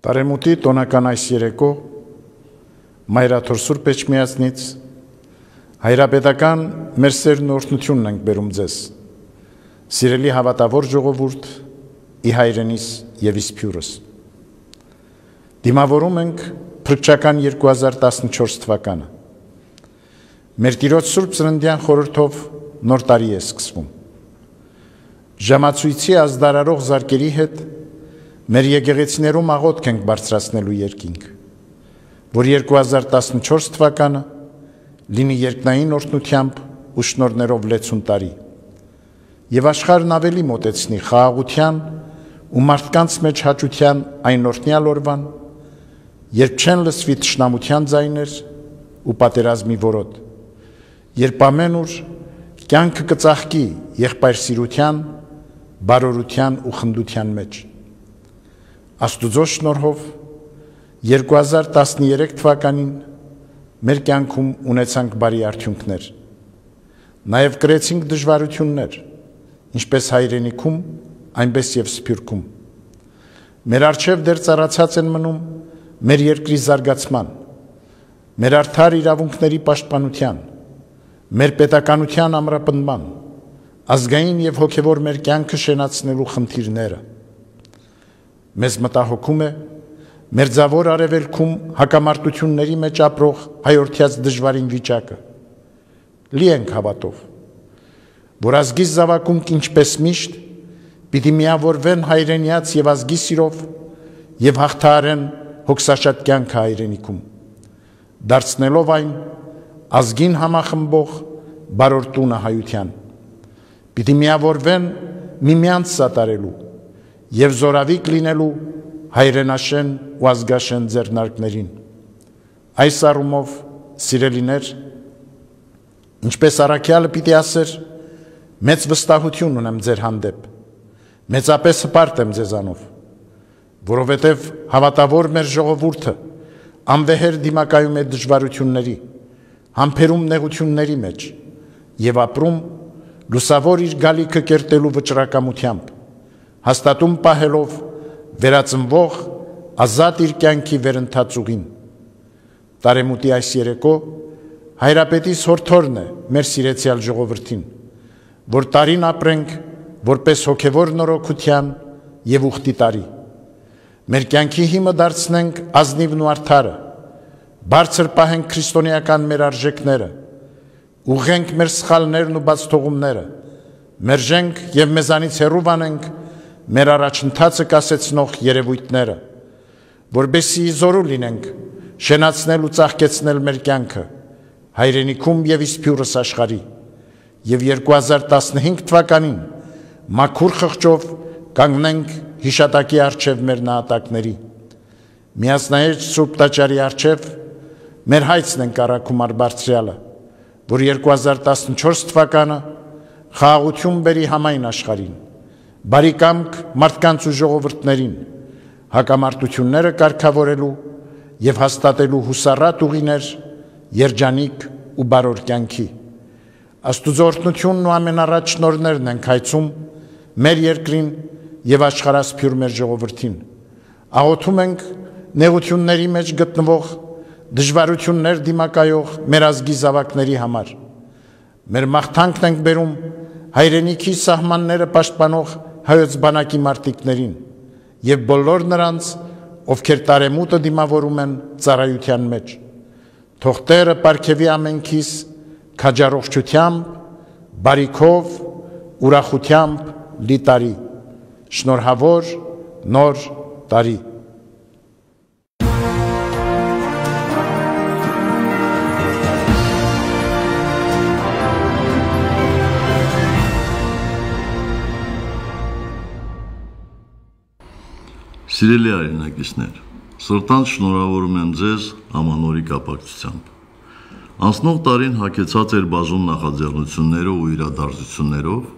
Տարեմուտի տոնական այս երեկո Մայրաթոր Սուրբ Էջմիածնից հայրապետական մեր սերն օրհնությունն ենք բերում ձեզ, սիրելի հավատավոր ժողովուրդ, ի հայրենիս և իսփյուրս։ Դիմավորում ենք փրկչական 2014 թվականը։ Մեր Տիրոջ Սուրբ Ծննդյան խորհրդով նոր տարի է սկսվում։ Ժամացույցի ազդարարող զարկերի հետ մեր եկեղեցիներում աղոթք ենք բարձրացնելու երկինք, որ 2014 թվականը լինի երկնային օրհնությամբ ու շնորհներով լեցուն տարի և աշխարհն ավելի մոտեցնի խաղաղության ու մարդկանց մեջ հաճության այն օրհնյալ օրվան, երբ չեն լսվի թշնամության ձայներ ու պատերազմի որոտ, երբ ամենուր կյանքը կծաղկի եղբայրսիրության, բարօրության ու խնդության մեջ։ Աստուծո շնորհով 2013 թվականին մեր կյանքում ունեցանք բարի արդյունքներ, նաև կրեցինք դժվարություններ, ինչպես հայրենիքում, այնպես և Սփյուռքում։ Մեր առջև դեռ ծառացած են մնում մեր երկրի զարգացման, մեր արդար իրավունքների պաշտպանության, մեր պետականության ամրապնդման, ազգային և հոգևոր մեր կյանքը շենացնելու խնդիրները։ Մեզ մտահոգում է մեր ձավոր արևելքում հակամարտությունների մեջ ապրող հայորդյաց դժվարին վիճակը։ Լի ենք հավատով, որ ազգի զավակունք ինչպես միշտ պիտի միավորվեն հայրենյաց և ազգի սիրով և հաղթահարեն հոգսաշատ կյանքը հայրենիքում, դարձնելով այն ազգին համախմբող բարոր տունը հայության։ Պիտի միավորվեն միմյանց սատարելու և զորավիկ լինելու հայրենաշեն ու ազգաշեն ձեռնարկներին։ Այս առումով, սիրելիներ, ինչպես առաքյալը պիտի ասեր, մեծ վստահություն ունեմ ձեր հանդեպ, մեծապես հպարտ եմ ձեզանով, որովհետև հավատավոր մեր ժողովուրդը անվեհեր դիմակայում է դժվարությունների, համբերում նեղությունների մեջ և ապրում լուսավոր իր գալիքը կերտելու վճռակամությամբ, հաստատում պահելով վերածնվող ազատ իր կյանքի վերընթաց ուղին։ Տարեմուտի այս երեկո հայրապետիս հորդորն է մեր սիրեցյալ ժողովրդին, որ տարին ապրենք որպես հոգևոր նորոգության և ուխտի տարի։ Մեր կյանքի հիմը դարձնենք ազնիվն ու արդարը, բարձր պահենք քրիստոնեական մեր արժեքները, ուղղենք մեր սխալներն ու բացթողումները, մերժենք և մեզանից հեռու վանենք մեր առաջընթացը կասեցնող երևույթները, որպեսզի զորու լինենք շենացնել ու ծաղկեցնել մեր կյանքը հայրենիքում և իսփյուրս աշխարհի և 2015 թվականին մաքուր խղճով կանգնենք հիշատակի առջև մեր նահատակների։ Միասնահետ Սուրբ Տաճարի առջև մեր հայցն ենք առաքում Արբարձրյալը, որ 2014 թվականը խաղաղություն բերի համայն աշխարհին, բարի կամք մարդկանց ու ժողովուրդներին, հակամարտությունները կարգավորելու և հաստատելու հուսառատ ուղիներ, երջանիկ ու բարոր կյանքի։ Աստուծո օրհնությունն ու ամենառաջ շնորհներն ենք հայցում մեր երկրին և աշխարհասփյուր մեր ժողովրդին։ Աղոթում ենք նեղությունների մեջ գտնվող, դժվարություններ դիմակայող մեր ազգի զավակների համար։ Մեր մաղթանքն ենք բերում հայրենիքի սահմանները պաշտպանող հայոց բանակի մարտիկներին և բոլոր նրանց, ովքեր տարեմուտը դիմավորում են ծառայության մեջ։ Թող Տերը պարգևի ամենքիս քաջառողջությամբ, բարիքով, ուրախությամբ լի տարի, շնորհավոր նոր տարի։ Սիրելի հայրենակիցներ, սրտանց շնորհավորում եմ ձեզ ամանորի կապակցությամբ։ Անցնող տարին հագեցած էր բազում նախաձեռնություններով ու իրադարձություններով,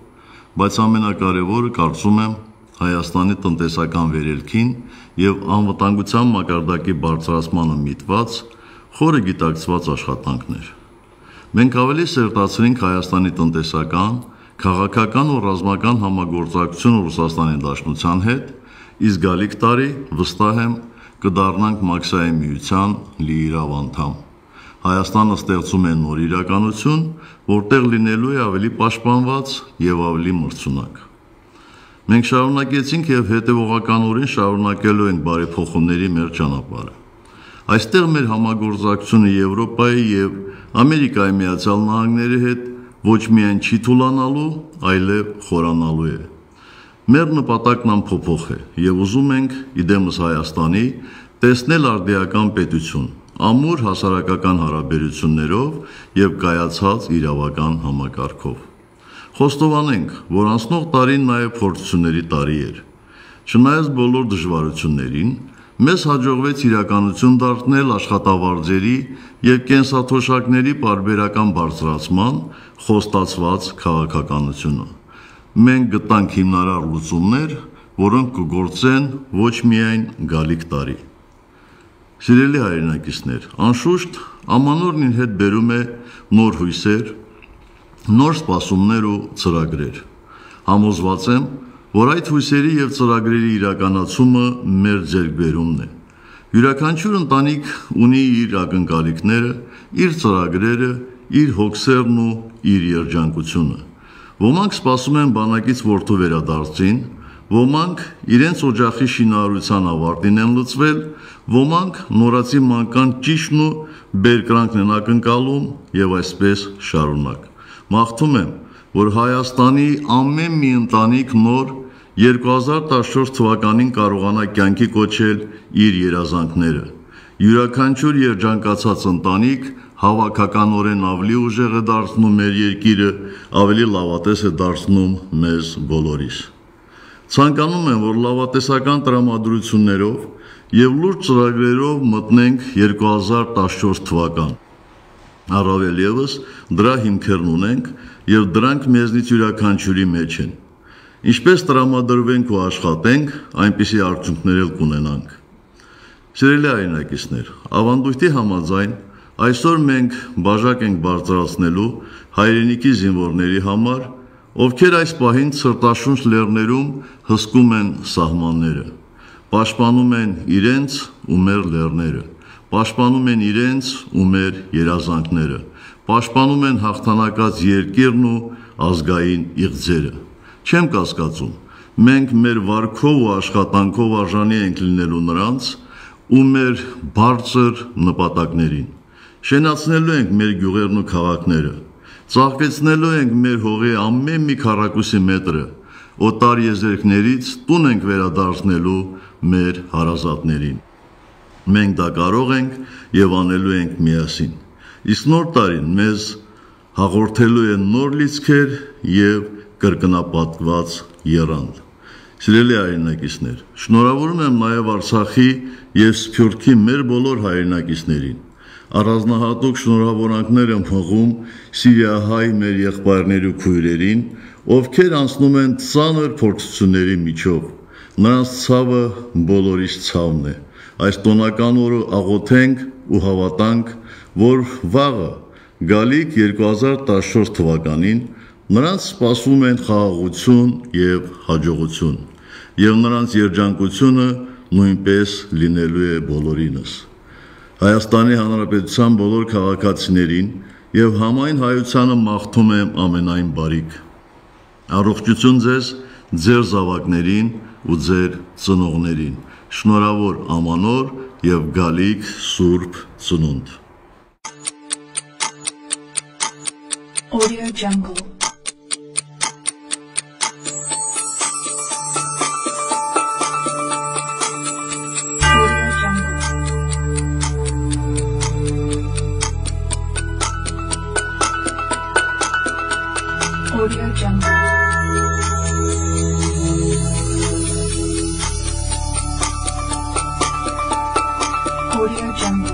բայց ամենակարևորը կարծում եմ Հայաստանի տնտեսական վերելքին և անվտանգության մակարդակի բարձրացմանը միտված խորը գիտակցված աշխատանքներ։ Մենք ավելի սերտացրինք Հայաստանի տնտեսական, քաղաքական ու ռազմական համագործակցությունը Ռուսաստանի Դաշնության հետ, իսկ գալիք տարի, վստահ եմ, կդառնանք Մաքսային միության լիիրավ անդամ։ Հայաստանը ստեղծում է նոր իրականություն, որտեղ լինելու է ավելի պաշտպանված եւ ավելի մրցունակ։ Մենք շարունակեցինք եւ հետեւողականորեն շարունակելու ենք բարեփոխումների մեր ճանապարհը։ Այստեղ մեր համագործակցությունը Եվրոպայի եւ Ամերիկայի Միացյալ Նահանգների հետ ոչ միայն չի թուլանալու, այլև խորանալու է։ Մեր նպատակն ամփոփող է եւ ուզում ենք իդեմս Հայաստանի տեսնել արդիական պետություն, ամուր հասարակական հարաբերություններով եւ կայացած իրավական համակարգով։ Խոստովանենք, որ անցնող տարին նաեւ փորձությունների տարի էր։ Չնայած բոլոր դժվարություններին, մեզ հաջողվեց իրականություն դարձնել աշխատավարձերի եւ կենսաթոշակների պարբերական բարձրացման խոստացված քաղաքականությունը։ Մենք գտանք հիմնարար լուծումներ, որոնք կգործեն ոչ միայն գալիք տարի։ Սիրելի հայրենակիցներ, անշուշտ ամանորն իր հետ բերում է նոր հույսեր, նոր սպասումներ ու ծրագրեր։ Համոզված եմ, որ այդ հույսերի եւ ծրագրերի իրականացումը մեր ձեռքբերումն է։ Յուրաքանչյուր ընտանիք ունի իր ակնկալիքները, իր ծրագրերը, իր հոգսերն ու իր երջանկությունը։ Ոմանք սպասում են բանակից որդու վերադարձին, ոմանք իրենց օջախի շինարարության ավարտին են լծվել, ոմանք նորացի մանկան ճիշտն ու բերկրանքն են ակնկալում եւ այսպես շարունակ։ Մաղթում եմ, որ Հայաստանի ամեն մի ընտանիք նոր 2014 թվականին կարողանա կյանքի կոչել իր երազանքները։ Յուրաքանչյուր երջանկացած ընտանիք հավաքականորեն ավելի ուժեղ է դարձնում մեր երկիրը, ավելի լավատես է դարձնում մեզ բոլորիս։ Ցանկանում եմ, որ լավատեսական տրամադրություններով եւ լուրջ ծրագրերով մտնենք 2014 թվական։ Առավել ևս դրա հիմքերն ունենք եւ դրանք մեզնից յուրաքանչյուրի մեջ են։ Ինչպես տրամադրվենք ու աշխատենք, այնպիսի արդյունքներ էլ կունենանք։ Սիրելի հայրենակիցներ, ավանդույթի համաձայն այսօր մենք բաժակ ենք բարձրացնելու հայրենիքի զինվորների համար, ովքեր այս պահին սրտաշունչ լեռներում հսկում են սահմանները, պաշտպանում են իրենց ու մեր լեռները, պաշտպանում են իրենց ու մեր երազանքները, պաշտպանում են հաղթանակած երկիրն ու ազգային իղձերը։ Չեմ կասկածում, մենք մեր վարքով ու աշխատանքով արժանի ենք լինելու նրանց ու մեր բարձր նպատակներին։ Շենացնելու ենք մեր գյուղերն ու քաղաքները, ծաղկեցնելու ենք մեր հողի ամեն մի քառակուսի մետրը, օտար եզերքներից տուն ենք վերադարձնելու մեր հարազատներին։ Մենք դա կարող ենք եւ անելու ենք միասին։ Իսկ նոր տարին մեզ հաղորդելու է նոր լիցքեր եւ կրկնապատկված եռանդ։ Սիրելի հայրենակիցներ, շնորհավորում եմ նաև Արցախի եւ Սփյուռքի մեր բոլոր հայրենակիցներին։ Առանձնահատուկ շնորհավորանքներ եմ հղում Սիրիահայ մեր եղբայրների ու քույրերին, ովքեր անցնում են ծանր փորձությունների միջով։ Նրանց ցավը բոլորիս ցավն է։ Այս տոնական օրը աղոթենք ու հավատանք, որ վաղը գալիք 2014 թվականին նրանց սպասում են խաղաղություն եւ հաջողություն, եւ նրանց երջանկությունը նույնպես լինելու է բոլորինս։ Հայաստանի Հանրապետության բոլոր քաղաքացիներին եւ համայն հայությանը մաղթում եմ ամենայն բարիք։ Առողջություն ձեզ, ձեր զավակներին ու ձեր ծնողներին։ Շնորհավոր ամանոր եւ գալիք Սուրբ Ծնունդ։ Audio Jungle. Audio Jungle. Audio Jungle.